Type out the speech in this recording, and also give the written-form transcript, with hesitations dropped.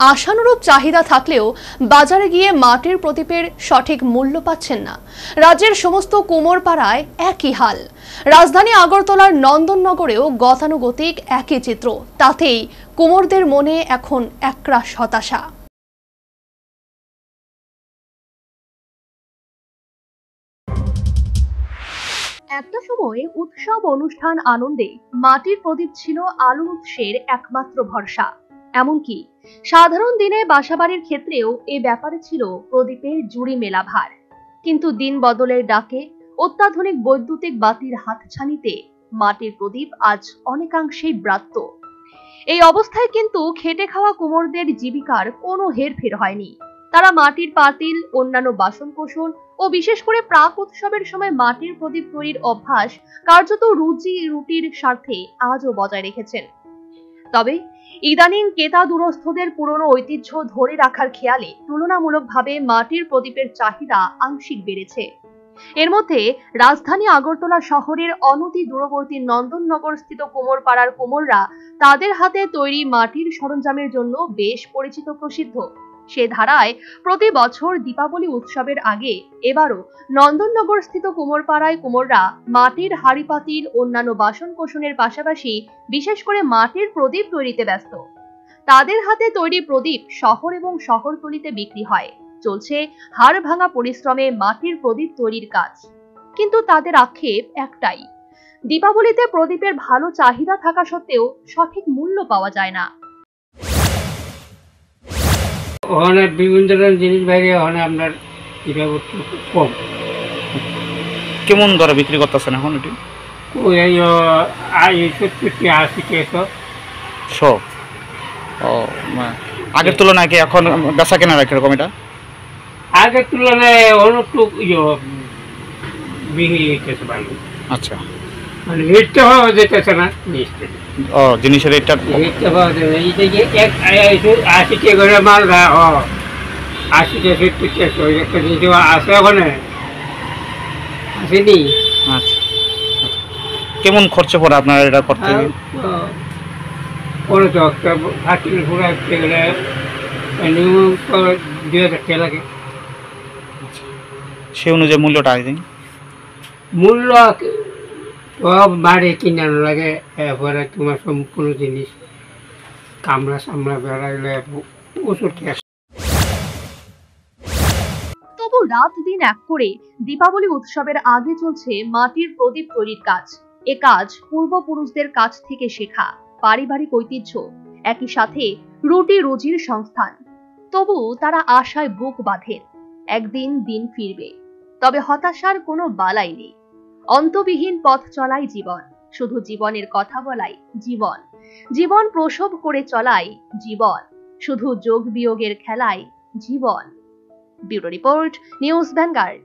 আশানুরূপ চাহিদা থাকলেও বাজারে গিয়ে মাটির প্রদীপের সঠিক মূল্য পাচ্ছেন না। রাজ্যের সমস্ত কুমোরপাড়ায় একই হাল। রাজধানী আগরতলার নন্দননগরেও গতানুগতিক একই চিত্র। তাতেই কুমোরদের মনে এখন একরাশ হতাশা। একটা সময়ে উৎসব অনুষ্ঠান আনন্দে মাটির প্রদীপ ছিল আলোর উৎসের একমাত্র ভরসা। এমনকি সাধারণ দিনে বাসাবাড়ির ক্ষেত্রেও এ ব্যাপারে ছিল প্রদীপের জুড়ি মেলা ভার। কিন্তু দিন বদলের ডাকে অত্যাধুনিক বৈদ্যুতিক বাতির হাতছানিতে মাটির প্রদীপ আজ অনেকাংশেই ব্রাত্য। এই অবস্থায় কিন্তু খেটে খাওয়া কুমোরদের জীবিকার কোনো হেরফের হয়নি। তারা মাটির পাতিল, অন্যান্য বাসনকোসন ও বিশেষ করে প্রাক উৎসবের সময় মাটির প্রদীপ তৈরির অভ্যাস কার্যত রুজি রুটির স্বার্থে আজও বজায় রেখেছেন। তবে ইদানিং ক্রেতা দুরস্থদের পুরনো ঐতিহ্য ধরে রাখার খেয়ালে তুলনামূলকভাবে মাটির প্রদীপের চাহিদা আংশিক বেড়েছে। এর মধ্যে রাজধানী আগরতলা শহরের অনতি দূরবর্তী নন্দননগর স্থিত কুমোরপাড়ার কুমোররা তাদের হাতে তৈরি মাটির সরঞ্জামের জন্য বেশ পরিচিত প্রসিদ্ধ। সে ধারায় প্রতি বছর দীপাবলি উৎসবের আগে এবারও নন্দননগর স্থিত কুমোরপাড়ায় কুমোররা মাটির হাঁড়ি পাতিল, অন্যান্য বাসনকোসনের পাশাপাশি বিশেষ করে মাটির প্রদীপ তৈরিতে ব্যস্ত। তাদের হাতে তৈরি প্রদীপ শহর এবং শহরতলিতে বিক্রি হয়। চলছে হাড় ভাঙা পরিশ্রমে মাটির প্রদীপ তৈরির কাজ। কিন্তু তাদের আক্ষেপ একটাই, দীপাবলিতে প্রদীপের ভালো চাহিদা থাকা সত্ত্বেও সঠিক মূল্য পাওয়া যায় না। ওখানে বিভিন্ন ধরনের জিনিস বাইরে ওখানে আপনার কম। কেমন দরে বিক্রি করতেছেন এখন? এটি ওই 70-80 টাকা শো। ও, আগের তুলনায় কি এখন বেচা কেনা কিরকম? এটা আগের তুলনায় অনেকটু বিক্রি হইতেছে ভালো। আচ্ছা, মানে রেটটা পাওয়া যেতেছে না। ও, জিনিসের রেটটা পাওয়া যায় না। এই যে 80 টাকা করে মাল 80 টাকা 70 টাকা ওই একটা জিনিস আছে ওখানে আসেনি। আচ্ছা, কেমন খরচ পড়ে আপনার এটা করতে? পরে তো একটা ফাটিল পুরো আসতে গেলে মিনিমাম 2000 টাকা লাগে। সে অনুযায়ী মূল্যটা আগে মূল্য সব বাড়ি কিনানো লাগে। এরপরে তোমার সম্পূর্ণ জিনিস কামড়া সামড়া বেড়াইলে প্রচুর ক্যাশ। তবু রাত দিন এক করে দীপাবলি উৎসবের আগে চলছে মাটির প্রদীপ তৈরির কাজ। এ কাজ পূর্বপুরুষদের কাছ থেকে শেখা, পারিবারিক ঐতিহ্য, একই সাথে রুটি রুজির সংস্থান। তবু তারা আশায় বুক বাঁধেন, একদিন দিন ফিরবে। তবে হতাশার কোনো বালাই নেই। অন্তবিহীন পথ চলাই জীবন, শুধু জীবনের কথা বলাই জীবন। জীবন প্রসব করে চলাই জীবন, শুধু যোগ বিয়োগের খেলায় জীবন। Bureau report, News vanguard.